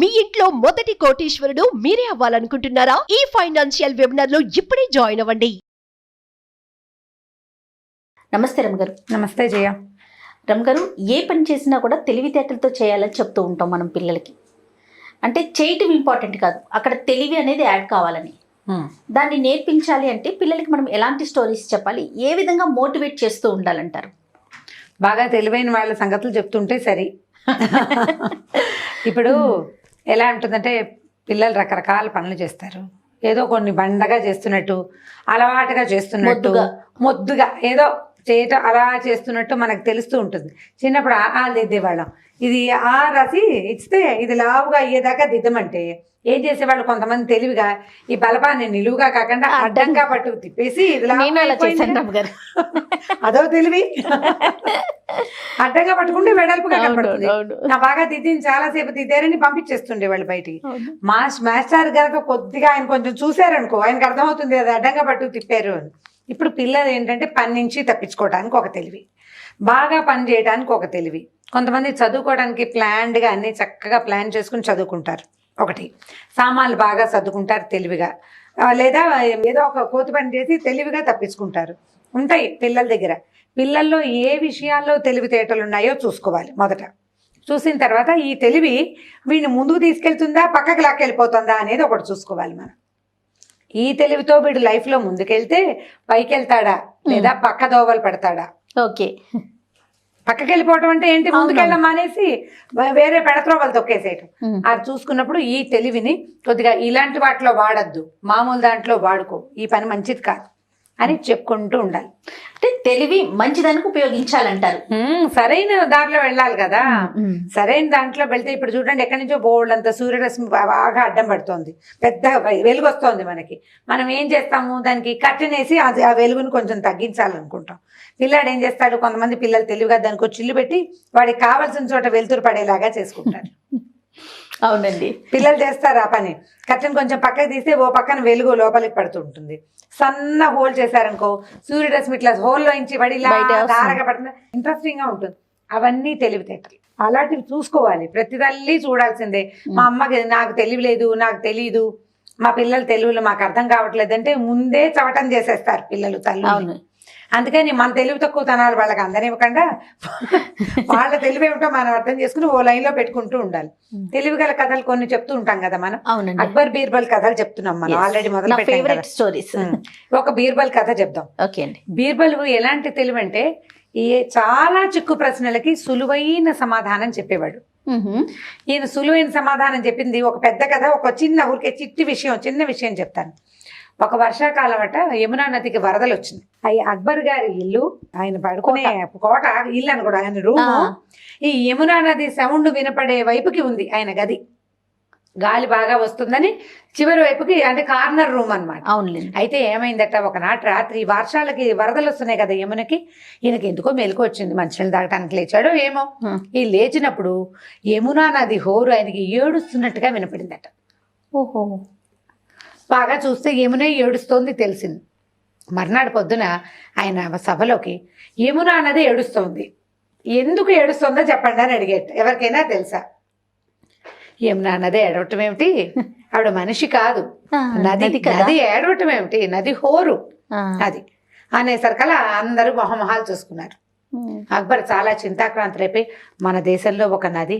మీ ఇంట్లో మొదటి కోటీశ్వరుడు మీరే అవ్వాలనుకుంటున్నారా? ఈ ఫైనాన్షియల్ వెబినార్ లో ఇప్పుడే జాయిన్ అవ్వండి. నమస్తే రమగారు. నమస్తే జయ. రమగారు, ఏ పని చేసినా కూడా తెలివితేటలతో చేయాలని చెప్తూ ఉంటాం మనం పిల్లలకి. అంటే చేయటం ఇంపార్టెంట్ కాదు, అక్కడ తెలివి అనేది యాడ్ కావాలని. దాన్ని నేర్పించాలి అంటే పిల్లలకి మనం ఎలాంటి స్టోరీస్ చెప్పాలి, ఏ విధంగా మోటివేట్ చేస్తూ ఉండాలంటారు? బాగా తెలివైన వాళ్ళ సంగతులు చెప్తుంటే సరి. ఇప్పుడు ఎలా ఉంటుందంటే పిల్లలు రకరకాల పనులు చేస్తారు. ఏదో కొన్ని బండగా చేస్తున్నట్టు, అలవాటుగా చేస్తున్నట్టు, మొద్దుగా ఏదో చేయటం అలా చేస్తున్నట్టు మనకు తెలుస్తూ ఉంటుంది. చిన్నప్పుడు ఆలు దిద్దేవాళ్ళం. ఇది ఆ రాసి ఇస్తే ఇది లావుగా అయ్యేదాకా దిద్దమంటే ఏం చేసేవాళ్ళు కొంతమంది తెలివిగా ఈ బలపాన్ని నిలువుగా కాకుండా అడ్డంగా పట్టు తిప్పేసి అదో తెలివి. అడ్డంగా పట్టుకుంటే వెడల్పుగా కనపడుతుంది. నా బాగా దిద్దిని చాలాసేపు దిద్దారని పంపించేస్తుండే వాళ్ళు బయటికి. మాస్టర్ కనుక కొద్దిగా ఆయన కొంచెం చూసారనుకో ఆయనకు అర్థమవుతుంది అది అడ్డంగా పట్టు తిప్పారు అని. ఇప్పుడు పిల్లలు ఏంటంటే పని నుంచి తప్పించుకోవడానికి ఒక తెలివి, బాగా పని చేయడానికి ఒక తెలివి. కొంతమంది చదువుకోవడానికి ప్లాన్డ్గా అన్ని చక్కగా ప్లాన్ చేసుకుని చదువుకుంటారు. ఒకటి సామాన్లు బాగా సర్దుకుంటారు తెలివిగా, లేదా ఏదో ఒక కోతి పని చేసి తెలివిగా తప్పించుకుంటారు. ఉంటాయి పిల్లల దగ్గర. పిల్లల్లో ఏ విషయాల్లో తెలివితేటలు ఉన్నాయో చూసుకోవాలి. మొదట చూసిన తర్వాత ఈ తెలివి వీడిని ముందుకు తీసుకెళ్తుందా పక్కకి లాక్కెళ్ళిపోతుందా అనేది ఒకటి చూసుకోవాలి మనం. ఈ తెలివితో వీడు లైఫ్లో ముందుకెళ్తే పైకి వెళ్తాడా లేదా పక్క దోవలు పెడతాడా? ఓకే, పక్కకి వెళ్ళిపోవటం అంటే ఏంటి, ముందుకెళ్ళడం మానేసి వేరే పెడత్రోవలు తొక్కేసేయటం. అది చూసుకున్నప్పుడు ఈ తెలివిని కొద్దిగా ఇలాంటి వాటిలో వాడద్దు, మామూలు దాంట్లో వాడుకో, ఈ పని మంచిది కాదు అని చెప్పుకుంటూ ఉండాలి. అంటే తెలివి మంచిదానికి ఉపయోగించాలంటారు. సరైన దాంట్లో వెళ్ళాలి కదా. సరైన దాంట్లో వెళ్తే ఇప్పుడు చూడండి ఎక్కడి నుంచో బోల్డ్ అంత సూర్యరశ్మి బాగా అడ్డం పడుతోంది, పెద్ద వెలుగు వస్తుంది మనకి. మనం ఏం చేస్తాము, దానికి కట్టెనేసి ఆ వెలుగుని కొంచెం తగ్గించాలనుకుంటాం. పిల్లాడు ఏం చేస్తాడు, కొంతమంది పిల్లలు తెలివిగా దానికి చిల్లు పెట్టి వాడికి కావాల్సిన చోట వెలుతురు పడేలాగా చేసుకుంటారు. అవునండి, పిల్లలు చేస్తారు ఆ పని. కట్టెను కొంచెం పక్కకి తీస్తే ఓ పక్కన వెలుగు లోపలికి పడుతూ ఉంటుంది. సన్న హోల్ చేశారనుకో సూర్యరశ్మి ఇట్లా హోల్లో నుంచి పడి దారగా పడుతుంది, ఇంట్రెస్టింగ్ గా ఉంటుంది. అవన్నీ తెలివితేటలు. అలాంటివి చూసుకోవాలి. ప్రతి తల్లి చూడాల్సిందే. మా అమ్మకి నాకు తెలివి లేదు, నాకు తెలియదు, మా పిల్లలు తెలివిలో మాకు అర్థం కావట్లేదు అంటే ముందే చవటం చేసేస్తారు పిల్లలు తల్లి. అందుకని మన తెలివి తక్కువ తనాలు వాళ్ళకి అందనివ్వకుండా వాళ్ళ తెలివి ఏమిటో మనం అర్థం చేసుకుని ఓ లైన్ లో పెట్టుకుంటూ ఉండాలి. తెలివి గల కథలు కొన్ని చెప్తూ ఉంటాం కదా మనం. అక్బర్ బీర్బల్ కథలు చెప్తున్నాం మనం, ఆల్రెడీ మొదలు పెట్టాం. ఒక బీర్బల్ కథ చెప్దాం. బీర్బల్ ఎలాంటి తెలివి అంటే చాలా చిక్కు ప్రశ్నలకి సులువైన సమాధానం చెప్పేవాడు. ఈయన సులువైన సమాధానం చెప్పింది ఒక పెద్ద కథ, ఒక చిన్న ఊరికే చిన్న విషయం చెప్తాను. ఒక వర్షాకాలం అట యమునా నదికి వరదలు వచ్చింది. అక్బర్ గారి ఇల్లు, ఆయన పడుకునే కోట ఇల్లు అని కూడా ఆయన రూము ఈ యమునా నది సౌండ్ వినపడే వైపుకి ఉంది ఆయన గది. గాలి బాగా వస్తుందని చివరి వైపుకి, అంటే కార్నర్ రూమ్ అనమాట. అయితే ఏమైందట, ఒకనాటి రాత్రి వర్షాలకి వరదలు వస్తున్నాయి కదా యమునకి, ఈయనకి ఎందుకో మెలకు వచ్చింది. మంచినీళ్ళు తాగటానికి లేచాడో ఏమో. ఈ లేచినప్పుడు యమునా నది హోరు ఆయనకి ఏడుస్తున్నట్టుగా వినపడిందట. ఓహో, బాగా చూస్తే యమునే ఏడుస్తోంది తెలిసింది. మర్నాడు పొద్దున ఆయన సభలోకి యమునా నది ఏడుస్తోంది, ఎందుకు ఏడుస్తుందో చెప్పండి అని అడిగేట. ఎవరికైనా తెలుసా? యమునా నది ఏడవటం ఏమిటి, ఆవిడ మనిషి కాదు, నది ఏడవటం ఏమిటి, నది హోరు అది అనేసరికలా అందరూ మొహమొహాలు చూసుకున్నారు. అక్బర్ చాలా చింతాక్రాంతులైపోయి, మన దేశంలో ఒక నది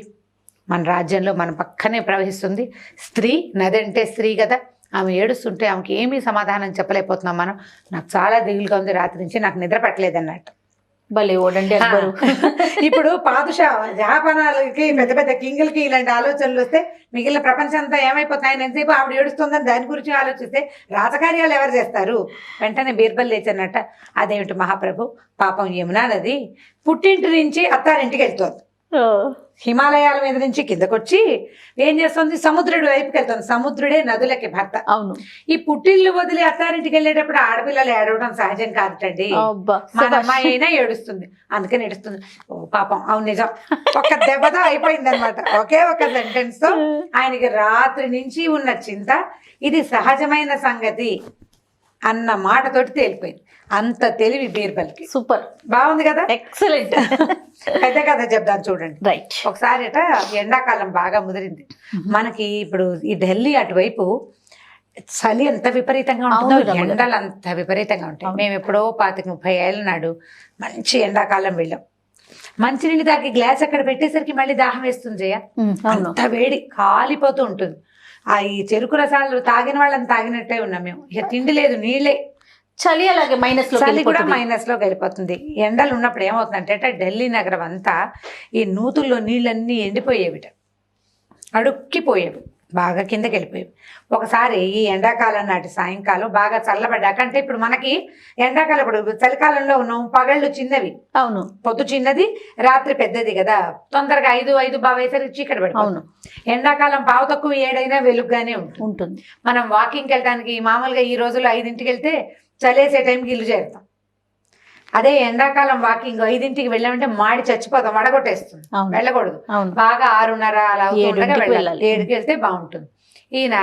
మన రాజ్యంలో మన పక్కనే ప్రవహిస్తుంది, స్త్రీ, నది అంటే స్త్రీ కదా, ఆమె ఏడుస్తుంటే ఆమెకి ఏమీ సమాధానం చెప్పలేకపోతున్నాం మనం, నాకు చాలా దిగులుగా ఉంది, రాత్రి నుంచి నాకు నిద్ర పట్టలేదు అన్నట్టు. భలే ఓడండి అక్బరు. ఇప్పుడు పాదుషా జహాపనాలకి పెద్ద పెద్ద కింగులకి ఇలాంటి ఆలోచనలు వస్తే మిగిలిన ప్రపంచం అంతా ఏమైపోతుంది, ఆయన ఎంతసేపు ఆవిడ ఏడుస్తుందని దాని గురించి ఆలోచిస్తే రాజకార్యాలు ఎవరు చేస్తారు? వెంటనే బీర్బల్ లేచన్నట్ట, అదేమిటి మహాప్రభు, పాపం యమునా నది పుట్టింటి నుంచి అత్తారింటికి వెళ్తోంది, హిమాలయాల మీద నుంచి కిందకొచ్చి ఏం చేస్తుంది, సముద్రుడి వైపుకి వెళ్తుంది. సముద్రుడే నదులకి భర్త. అవును, ఈ పుట్టిల్లు వదిలి అత్తారింటికి వెళ్ళేటప్పుడు ఆడపిల్లలు ఏడవడం సహజం కాదుటండి. మన అమ్మాయి అయినా ఏడుస్తుంది, అందుకని ఏడుస్తుంది. ఓ పాపం, అవును నిజం. ఒక దెబ్బతో అయిపోయింది అనమాట. ఒకే ఒక సెంటెన్స్ తో ఆయనకి రాత్రి నుంచి ఉన్న చింత ఇది సహజమైన సంగతి అన్న మాటతోటి తేలిపోయింది. అంత తెలివి బీర్బల్కి. సూపర్, బాగుంది కదా, ఎక్సలెంట్. పెద్ద కథ చెప్దాను చూడండి. రైట్. ఒకసారి ఎండాకాలం బాగా ముదిరింది మనకి. ఇప్పుడు ఈ ఢిల్లీ అటువైపు చలి ఎంత విపరీతంగా ఉంటుందో, ఎండలు అంత విపరీతంగా ఉంటాయి. మేము ఎప్పుడో 25-30 ఏళ్ళ నాడు మంచి ఎండాకాలం వెళ్ళాం. మంచినీళ్ళు తాగి గ్లాస్ అక్కడ పెట్టేసరికి మళ్ళీ దాహం వేస్తుంది జయ. అంత వేడి కాలిపోతూ ఉంటుంది. ఈ చెరుకు రసాలు తాగిన వాళ్ళని తాగినట్టే ఉన్నాం మేము. ఇక తిండి లేదు, నీళ్ళే. చలి అలాగే మైనస్ లో, చలి కూడా మైనస్ లోకి వెళ్ళిపోతుంది. ఎండలు ఉన్నప్పుడు ఏమవుతుందంటే ఢిల్లీ నగరం అంతా ఈ నూతుల్లో నీళ్ళన్నీ ఎండిపోయేవిట, అడుక్కిపోయేవి, బాగా కిందకి వెళ్ళిపోయేవి. ఒకసారి ఈ ఎండాకాలం నాటి సాయంకాలం బాగా చల్లబడ్డాక, అంటే ఇప్పుడు మనకి ఎండాకాలం, ఇప్పుడు చలికాలంలో ఉన్నాం, పగళ్ళు చిన్నవి, అవును, పొద్దు చిన్నది, రాత్రి పెద్దది కదా, తొందరగా 5 బావేసరికి చీకటి పడిపోతుంది. ఎండాకాలం పావు తక్కువ 7 వెలుగుగానే ఉంటుంది. మనం వాకింగ్కి వెళ్ళడానికి మామూలుగా ఈ రోజుల్లో 5ంటికి వెళ్తే చలేసే టైంకి ఇల్లు చేరుతాం. అదే ఎండాకాలం వాకింగ్ 5ంటికి వెళ్ళామంటే మాడి చచ్చిపోతాం, వడగొట్టేస్తుంది, వెళ్ళకూడదు. బాగా 6:30 అలా 7కి వెళ్తే బాగుంటుంది. ఈయన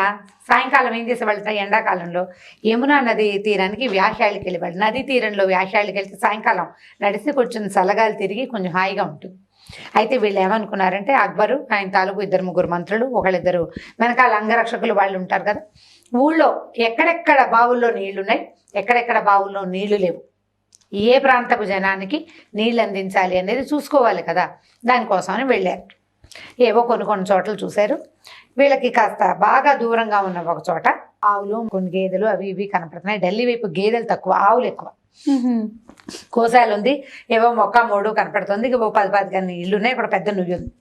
సాయంకాలం ఏం చేసేవాళ్ళ, ఎండాకాలంలో యమునా నది తీరానికి వ్యాఖ్యాలకి వెళ్ళేవాళ్ళు. నదీ తీరంలో వ్యాఖ్యాలకి వెళ్తే సాయంకాలం నడిస్తే కొంచెం చల్లగాలి తిరిగి కొంచెం హాయిగా ఉంటుంది. అయితే వీళ్ళు ఏమనుకున్నారంటే, అక్బరు ఆయన తాలూకు 2-3 మంత్రులు, ఒకళ్ళిద్దరు వెనకాల అంగరక్షకులు వాళ్ళు ఉంటారు కదా, ఊళ్ళో ఎక్కడెక్కడ బావుల్లో నీళ్లున్నాయి, ఎక్కడెక్కడ బావుల్లో నీళ్లు లేవు, ఏ ప్రాంతపు జనానికి నీళ్ళు అందించాలి అనేది చూసుకోవాలి కదా, దానికోసమని వెళ్ళారు. ఏవో కొన్ని చోట్ల చూశారు. వీళ్ళకి కాస్త బాగా దూరంగా ఉన్న ఒక చోట ఆవులు, కొన్ని గేదెలు అవి ఇవి కనపడుతున్నాయి. ఢిల్లీ వైపు గేదెలు తక్కువ, ఆవులు ఎక్కువ. కోసాలు ఉంది, ఏవో మొక్క మోడు కనపడుతుంది. ఓ 10 ఇళ్ళు ఉన్నాయి, ఇక్కడ పెద్ద నుయ్యి ఉంది.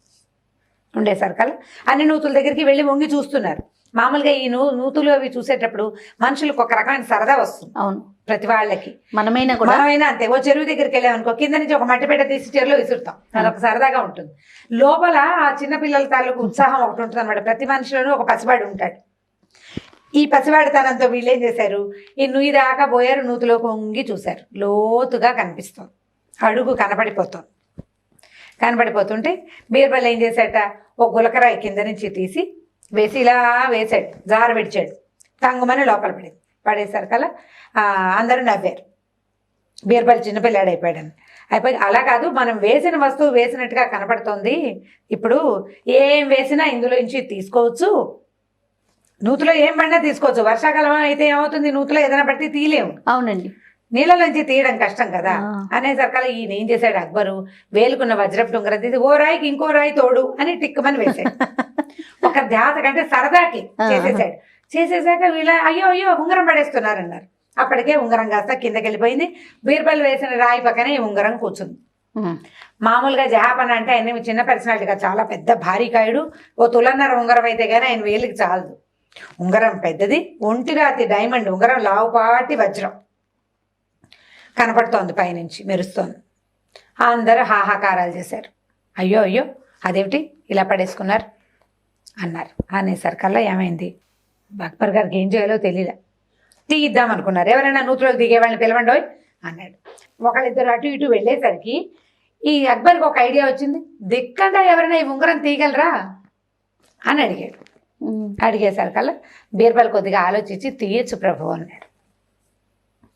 ఉండేసరికల్లా అన్ని నూతుల దగ్గరికి వెళ్ళి వంగి చూస్తున్నారు. మామూలుగా ఈ నూతులు అవి చూసేటప్పుడు మనుషులకు ఒక రకమైన సరదా వస్తుంది. అవును, ప్రతి వాళ్ళకి. మనమైనా అంతే. ఓ చెరువు దగ్గరికి వెళ్ళామనుకో, కింద నుంచి ఒక మట్టిపేట తీసి చెరువులో విసురుతాం, అదొక సరదాగా ఉంటుంది. లోపల ఆ చిన్నపిల్లల తాలూకు ఉత్సాహం ఒకటి ఉంటుంది అనమాట. ప్రతి మనిషిలోనూ ఒక పసివాడు ఉంటాడు. ఈ పసివాడితనంతో వీళ్ళు ఏం చేశారు, ఈ నుయ్యి దాకా పోయారు, నూతులోకి వంగి చూశారు. లోతుగా కనిపిస్తుంది, అడుగు కనపడిపోతుంటే బీర్బల్ ఏం చేశాట, ఒక గులకరాయి కింద నుంచి తీసి వేసి ఇలా వేసాడు, జార విడిచాడు, తంగుమని లోపల పడేసరికల్లా అందరూ నవ్వారు. బీర్బల్ చిన్నపిల్లాడు అయిపోయాడని. అలా కాదు, మనం వేసిన వస్తువు వేసినట్టుగా కనపడుతోంది, ఇప్పుడు ఏం వేసినా ఇందులో నుంచి తీసుకోవచ్చు, నూతులో ఏం పడినా తీసుకోవచ్చు. వర్షాకాలం అయితే ఏమవుతుంది, నూతులో ఏదైనా పడితే తీయలేము. అవునండి, నీళ్ళలోంచి తీయడం కష్టం కదా అనేసరికల్లా ఈయన ఏం చేశాడు, అక్బరు వేలుకున్న వజ్రపు ఉంగరం తీసి ఓ రాయికి ఇంకో రాయి తోడు అని టిక్కుమని వేశాడు. ఒక ధ్యాస కంటే సరదాకి చేసేసాక వీళ్ళ అయ్యో ఉంగరం పడేస్తున్నారన్నారు. అప్పటికే ఉంగరం కాస్త కిందకి వెళ్ళిపోయింది. బీర్బల్ వేసిన రాయి పక్కనే ఈ ఉంగరం కూర్చుంది. మామూలుగా జహాపన అంటే ఆయన చిన్న పర్సనాలిటీగా చాలా పెద్ద భారీకాయుడు. ఓ 1.5 తులం ఉంగరం అయితే కానీ ఆయన వేలికి చాలదు. ఉంగరం పెద్దది, ఒంటిగా అతి డైమండ్ ఉంగరం, లావుపాటి వజ్రం కనపడుతోంది, పైనుంచి మెరుస్తోంది. అందరూ హాహాకారాలు చేశారు. అయ్యో అదేమిటి ఇలా పడేసుకున్నారు అన్నారు. అనేసరికల్లా ఏమైంది, అక్బర్ గారికి ఏం చేయాలో తెలియలే. తీయిద్దాం అనుకున్నారు. ఎవరైనా నూతులోకి దిగే వాళ్ళని పిలవండోయ్ అన్నాడు. ఒకళ్ళిద్దరు అటు ఇటు వెళ్ళేసరికి ఈ అక్బర్కి ఒక ఐడియా వచ్చింది. దిక్కంగా ఎవరైనా ఈ ఉంగరం తీయగలరా అని అడిగాడు. అడిగేసరికల్లా బీర్బల్ కొద్దిగా ఆలోచించి తీయచ్చు ప్రభు అన్నాడు.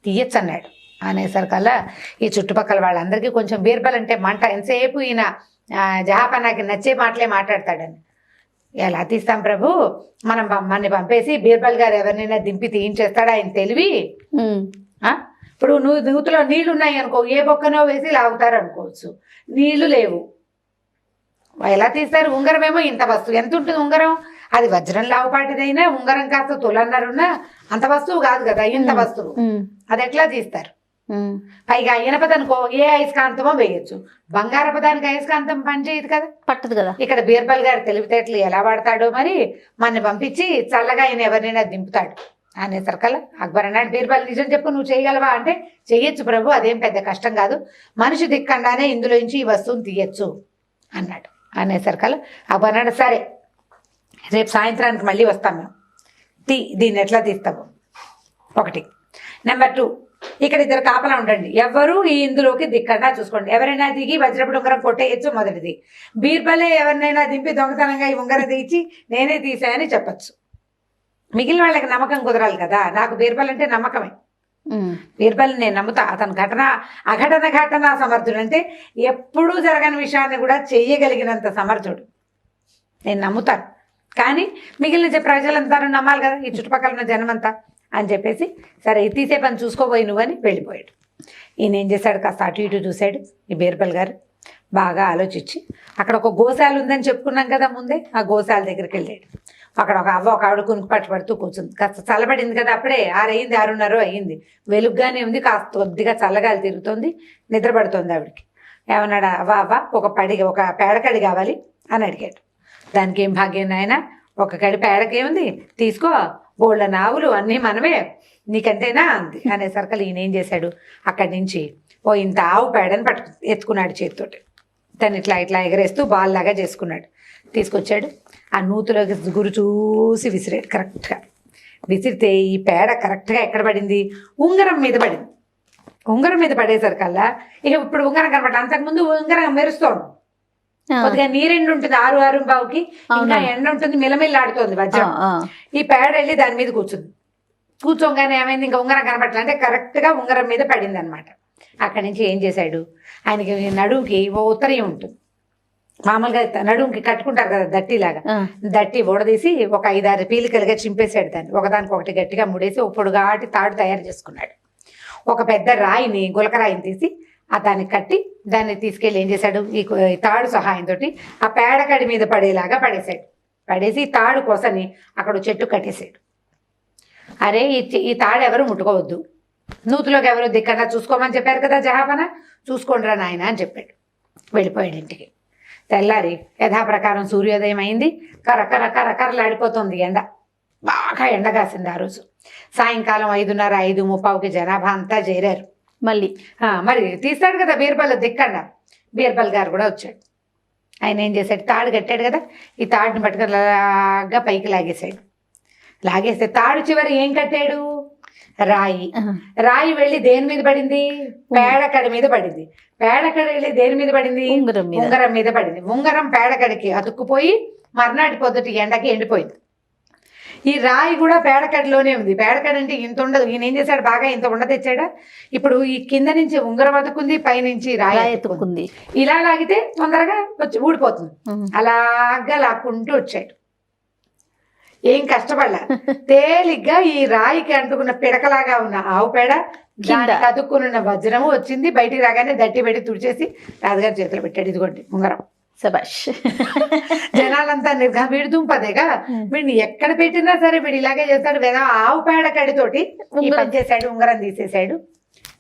తీయచ్చు అన్నాడు. అనేసరికల్లా ఈ చుట్టుపక్కల వాళ్ళందరికీ కొంచెం బీర్బల్ అంటే మంట. ఎంతసేపు ఈయన జహాపనాకి నచ్చే మాటలే మాట్లాడతాడని. ఎలా తీస్తాం ప్రభు, మనం మమ్మల్ని పంపేసి బీర్బల్ గారు ఎవరినైనా దింపి తీయించేస్తాడు, ఆయన తెలివి. ఇప్పుడు నూతులో నీళ్లు ఉన్నాయి అనుకో, ఏ బొక్కనో వేసి లాగుతారు అనుకోవచ్చు, నీళ్లు లేవు, ఎలా తీస్తారు? ఉంగరం ఏమో ఇంత వస్తువు, ఎంత ఉంటుంది ఉంగరం, అది వజ్రం లావుపాటిదైనా ఉంగరం కాస్త 1.5 తులం అంత వస్తువు కాదు కదా, ఇంత వస్తువు, అది ఎట్లా తీస్తారు? పైగా ఇనపదనుకో ఏ అయస్కాంతమో వేయచ్చు, బంగారపదానికి అయస్కాంతం పనిచేయదు కదా, పట్టదు కదా. ఇక్కడ బీర్బల్ గారు తెలివితేటలు ఎలా వాడతాడో మరి, మన పంపించి చల్లగా ఆయన ఎవరినైనా దింపుతాడు అనేసరికల్లా అక్బర్ అన్నాడు, బీర్బల్ నిజం చెప్పు, నువ్వు చేయగలవా అంటే, చెయ్యొచ్చు ప్రభు, అదేం పెద్ద కష్టం కాదు, మనిషి దిక్కండానే ఇందులోంచి ఈ వస్తువుని తీయచ్చు అన్నాడు. అనేసరికల్లా అక్బర్ అన్నాడు, సరే రేపు సాయంత్రానికి మళ్ళీ వస్తాం మేము, దీన్ని ఎట్లా తీస్తాము, 1. నెంబర్ 2, ఇక్కడ 2 కాపలా ఉండండి, ఎవరు ఈ ఇందులోకి దిక్కండా చూసుకోండి, ఎవరైనా దిగి వజ్రపు ఉంగరం కొట్టేయచ్చు, మొదటిది. బీర్బలే ఎవరినైనా దింపి దొంగతనంగా ఈ ఉంగరం తీసి నేనే తీసాయని చెప్పచ్చు. మిగిలిన వాళ్ళకి నమ్మకం కుదరాలి కదా, నాకు బీర్బల్ అంటే నమ్మకమే, బీర్బల్ నేను నమ్ముతా. అతను అఘటన సమర్థుడు, అంటే ఎప్పుడూ జరగని విషయాన్ని కూడా చెయ్యగలిగినంత సమర్థుడు, నేను నమ్ముతాను. కానీ మిగిలిన ప్రజలంతా నమ్మాలి కదా, ఈ చుట్టుపక్కల ఉన్న జనమంతా అని చెప్పేసి సరే ఇది తీసే పని చూసుకోబోయి నువ్వని వెళ్ళిపోయాడు. ఈయన ఏం చేశాడు, కాస్త అటు ఇటు చూశాడు. ఈ బీర్బల్ గారు బాగా ఆలోచించి అక్కడ ఒక గోశాల ఉందని చెప్పుకున్నాం కదా ముందే, ఆ గోశాల దగ్గరికి వెళ్ళాడు. అక్కడ ఒక ఆవిడ కునుకు పట్టుబడుతూ కూర్చుంది. కాస్త చల్లబడింది కదా, అప్పుడే 6:30 అయ్యింది, వెలుగ్గానే ఉంది, కాస్త కొద్దిగా చల్లగాలి తిరుగుతుంది, నిద్రపడుతుంది ఆవిడకి. ఏమన్నాడు, ఒక పేడకడి కావాలి అని అడిగాడు. దానికి ఏం భాగ్యం నాయన, ఒక కడి పేడకేముంది, తీసుకో, బోళ్ళ నావులు అన్నీ మనమే, నీకంటేనా అంది. అనేసరికి ఈయన ఏం చేశాడు, అక్కడి నుంచి ఇంత ఆవు పేడని ఎత్తుకున్నాడు చేతితోటి. తను ఇట్లా ఎగరేస్తూ బాల్ లాగా చేసుకున్నాడు. తీసుకొచ్చాడు, ఆ నూతులోకి గురి చూసి విసిరాడు. కరెక్ట్గా విసిరితే ఈ పేడ కరెక్ట్గా ఎక్కడ పడింది, ఉంగరం మీద పడింది. ఉంగరం మీద పడేసరికల్లా ఇక ఇప్పుడు ఉంగరం కనపడ, అంతకుముందు ఉంగరం మెరుస్తోంది, కొద్దిగా నీరెండు ఉంటుంది 6:05కి, ఇంకా ఎండ ఉంటుంది, మిలమిల్లాడుతోంది వజ్రం. ఈ పేడ వెళ్ళి దాని మీద కూర్చోగానే ఏమైంది, ఇంకా ఉంగరం కనపడలే, అంటే కరెక్ట్గా ఉంగరం మీద పడింది అనమాట. అక్కడి నుంచి ఏం చేశాడు, ఆయనకి నడువుకి ఓ ఉత్తరీయం ఉంటుంది, మామూలుగా నడుముకి కట్టుకుంటారు కదా దట్టిలాగా, దట్టి ఊడదీసి ఒక 5-6 పీలికలుగా చింపేశాడు. దాన్ని ఒకదానికొకటి గట్టిగా ముడేసి ఒక పొడుగాటి తాడు తయారు చేసుకున్నాడు. ఒక పెద్ద రాయిని, గులకరాయిని తీసి దాన్ని కట్టి దాన్ని తీసుకెళ్ళి ఏం చేశాడు, ఈ తాడు సహాయంతో ఆ పేడకడి మీద పడేలాగా పడేశాడు. పడేసి తాడు కోసని అక్కడ చెట్టు కట్టేశాడు. అరే ఈ తాడు ఎవరు ముట్టుకోవద్దు, నూతులోకి ఎవరు దిక్కన్నా చూసుకోమని చెప్పారు కదా జహాపన, చూసుకోండిరా నాయన అని చెప్పాడు. వెళ్ళిపోయాడు ఇంటికి. తెల్లారి యథాప్రకారం సూర్యోదయం అయింది. కర్రలాడిపోతుంది ఎండ, బాగా ఎండ కాసింది ఆ రోజు. సాయంకాలం 5:30, 5:30కి జనాభా అంతా చేరారు. మరి తీస్తాడు కదా బీర్బల్ దిక్కన్నా, బీర్బల్ గారు కూడా వచ్చాడు. ఆయన ఏం చేశాడు, తాడు కట్టాడు కదా, ఈ తాడుని పట్టుకుని లాగా పైకి లాగేశాడు. లాగేస్తే తాడు చివరి ఏం కట్టాడు, రాయి వెళ్ళి దేని మీద పడింది, పేడకడి మీద పడింది. పేడకడి వెళ్ళి దేని మీద పడింది, ఉంగరం మీద పడింది. ఉంగరం పేడకడికి అతుక్కుపోయి మర్నాటి పొద్దుటి ఎండకి ఎండిపోయింది. ఈ రాయి కూడా పేడకడిలోనే ఉంది. పేడకడి అంటే ఇంత ఉండదు. ఈయన ఏం చేశాడు, బాగా ఇంత ఉండ తెచ్చాడా. ఇప్పుడు ఈ కింద నుంచి ఉంగరం అతుక్కుంది, పైనుంచి రాయి ఎత్తుకుంది. ఇలా లాగితే తొందరగా వచ్చి ఊడిపోతుంది. అలాగా లాక్కుంటూ వచ్చాడు. ఏం కష్టపడలా, తేలిగ్గా ఈ రాయికి అంటుకున్న పిడకలాగా ఉన్న ఆవు పేడ, దానికి అతుక్కున్న వజ్రము వచ్చింది. బయటికి రాగానే దట్టి పెట్టి తుడిచేసి రాజుగారి చేతిలో పెట్టాడు. ఇదిగోండి ఉంగరం. సబాష్. జనాలంతా వీడు దుంపదేగా, వీడిని ఎక్కడ పెట్టినా సరే వీడు ఇలాగే చేస్తాడు. ఆవు పేడ కడితోటి పని చేశాడు, ఉంగరం తీసేశాడు.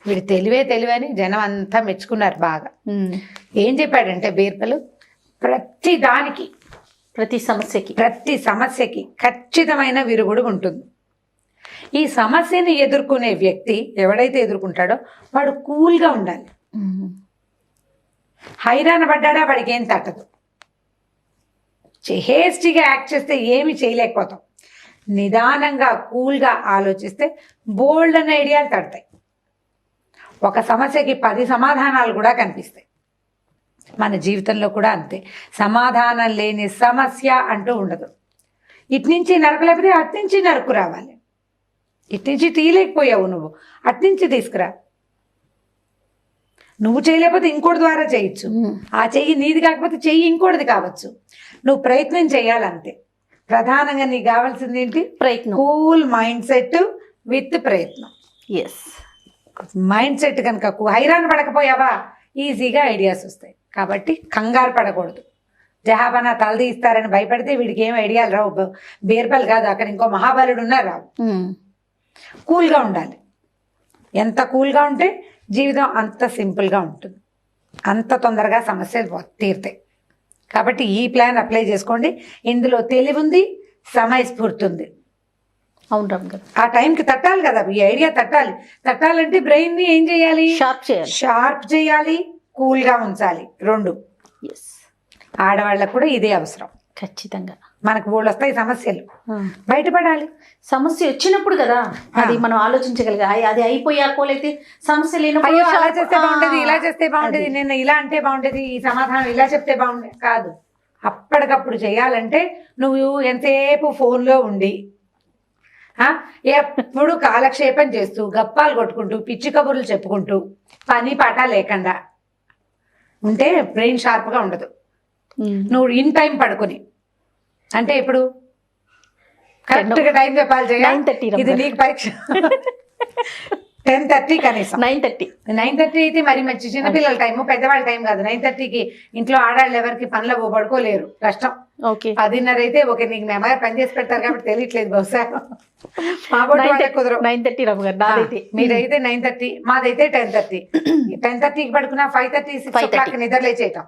వీడు తెలివే అని జనం అంతా మెచ్చుకున్నారు బాగా. ఏం చెప్పాడంటే బీర్బల్, ప్రతి సమస్యకి ఖచ్చితమైన విరుగుడు ఉంటుంది. ఈ సమస్యని ఎదుర్కొనే వ్యక్తి ఎవడైతే ఎదుర్కొంటాడో వాడు కూల్గా ఉండాలి. హైరాణ పడ్డాడా వాడికి ఏం తట్టదు. హేస్టీగా యాక్ట్ చేస్తే ఏమి చేయలేకపోతాం. నిదానంగా కూల్గా ఆలోచిస్తే బోల్డ్ అనే ఐడియాలు తడతాయి. ఒక సమస్యకి 10 సమాధానాలు కూడా కనిపిస్తాయి. మన జీవితంలో కూడా అంతే. సమాధానం లేని సమస్య అంటూ ఉండదు. ఇట్నుంచి నరకు లేకపోతే అట్నుంచి నరకు రావాలి. ఇట్నుంచి తీయలేకపోయావు నువ్వు, అట్నుంచి తీసుకురా. నువ్వు చేయలేకపోతే ఇంకోటి ద్వారా చేయొచ్చు. ఆ చెయ్యి నీది కాకపోతే చెయ్యి ఇంకోటిది కావచ్చు. నువ్వు ప్రయత్నం చేయాలంతే. ప్రధానంగా నీకు కావాల్సింది ఏంటి, ప్రయత్నం. కూల్ మైండ్ సెట్ విత్ ప్రయత్నం. మైండ్ సెట్ కనుక హైరాణ పడకపోయావా ఈజీగా ఐడియాస్ వస్తాయి. కాబట్టి కంగారు పడకూడదు. జహాబనా తలది ఇస్తారని భయపడితే వీడికి ఏం ఐడియాలు రావు. బీర్బల్ కాదు, అక్కడ ఇంకో మహాబలుడు ఉన్నారు, రావు. కూల్గా ఉండాలి. ఎంత కూల్గా ఉంటే జీవితం అంత సింపుల్గా ఉంటుంది, అంత తొందరగా సమస్యలు తీరుతాయి. కాబట్టి ఈ ప్లాన్ అప్లై చేసుకోండి. ఇందులో తెలివి ఉంది, సమయస్ఫూర్తి ఉంది. అవును రామ్ గారు, ఆ టైంకి తట్టాలి కదా, ఈ ఐడియా తట్టాలంటే బ్రెయిన్ని ఏం చేయాలి, షార్ప్ చేయాలి, కూల్గా ఉంచాలి. 2 ఆడవాళ్ళకు కూడా ఇదే అవసరం. ఖచ్చితంగా మనకు వాళ్ళు వస్తాయి సమస్యలు, బయటపడాలి. సమస్య వచ్చినప్పుడు కదా అది మనం ఆలోచించగలిగాలి. అది అయిపోయాకో లేకపోతే సమస్య లేనప్పుడు అలా చేస్తే బాగుండేది, ఇలా చేస్తే బాగుండేది, నేను ఇలా అంటే బాగుండేది, ఈ సమాధానం ఇలా చెప్తే బాగుండేది కాదు. అప్పటికప్పుడు చేయాలంటే నువ్వు ఎంతసేపు ఫోన్లో ఉండి ఎప్పుడు కాలక్షేపం చేస్తూ గప్పాలు కొట్టుకుంటూ పిచ్చి కబుర్లు చెప్పుకుంటూ పని పాట లేకుండా ఉంటే బ్రెయిన్ షార్ప్గా ఉండదు. నువ్వు ఇన్ టైం పడుకుని అంటే ఇప్పుడు కరెక్ట్గా టైం చెప్పాలి చేయాలి. 9:30 ఇది నీకు పరీక్ష 10:30 కనీసం 9:30 అయితే మరి మంచి చిన్నపిల్లల టైం, పెద్దవాళ్ళ టైం కాదు. 9:30కి ఇంట్లో ఆడాళ్ళు ఎవరికి పనులు పడుకోలేరు, కష్టం. 10:30 అయితే ఓకే, నీకు మెమరీ పని చేసి పెడతారు కాబట్టి తెలియట్లేదు బహుశా. కుదరదు 9:30 రమ్మగారు. మీరైతే 9:30, మాదైతే 10:30. 10:30కి పడుకున్నా 5:30, 6 o'clock నిద్ర లేచేయటం.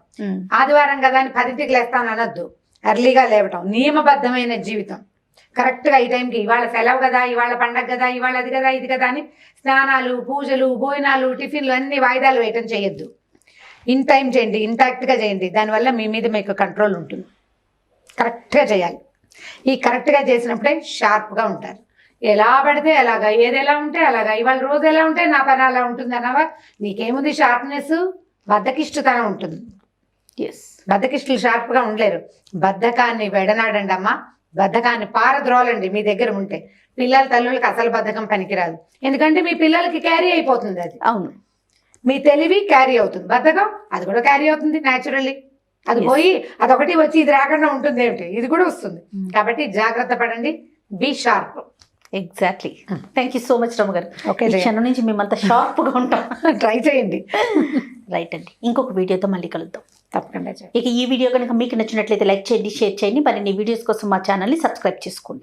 ఆదివారం కదా అని 10కి లేస్తాను అనొద్దు, ఎర్లీగా లేవటం. నియమబద్ధమైన జీవితం, కరెక్ట్గా ఈ టైంకి. ఇవాళ సెలవు కదా, ఇవాళ పండగ కదా, ఇవాళ అది కదా ఇది కదా అని స్నానాలు, పూజలు, భోజనాలు, టిఫిన్లు అన్ని వాయిదాలు వేయటం చేయొద్దు. ఇన్ టైం చేయండి, ఇంటాక్ట్గా చేయండి. దానివల్ల మీ మీద మీకు కంట్రోల్ ఉంటుంది. కరెక్ట్గా చేయాలి. ఈ కరెక్ట్గా చేసినప్పుడే షార్ప్గా ఉంటారు. ఎలా పడితే అలాగా, ఏది ఎలా ఉంటే అలాగా, ఇవాళ రోజు ఎలా ఉంటే నా పని అలా ఉంటుంది అన్నావా, నీకేముంది షార్ప్నెస్, బద్ధకిష్టుతనం ఉంటుంది. బద్ధకిష్టులు షార్ప్గా ఉండలేరు. బద్ధకాన్ని వెడనాడండి అమ్మా, బద్ధకాన్ని పారద్రోలండి మీ దగ్గర ఉంటే. పిల్లల తల్లులకి అసలు బద్ధకం పనికిరాదు, ఎందుకంటే మీ పిల్లలకి క్యారీ అయిపోతుంది అది. అవును, మీ తెలివి క్యారీ అవుతుంది, బద్ధకం అది కూడా క్యారీ అవుతుంది న్యాచురల్లీ. అది పోయి అదొకటి వచ్చి ఇది రాకుండా ఉంటుంది ఏమిటి, ఇది కూడా వస్తుంది. కాబట్టి జాగ్రత్త పడండి, be sharp. Exactly. Thank you so much Ramma garu. Okay, క్షణం నుంచి మేమంతా షార్ప్గా ఉంటాం. ట్రై చేయండి. రైట్ అండి, ఇంకొక వీడియోతో మళ్ళీ కలుద్దాం. తప్పకుండా. ఇక ఈ వీడియో కనుక మీకు నచ్చినట్లయితే లైక్ చేయండి, షేర్ చేయండి. మరిన్ని వీడియోస్ కోసం మా ఛానల్ని సబ్స్క్రైబ్ చేసుకోండి.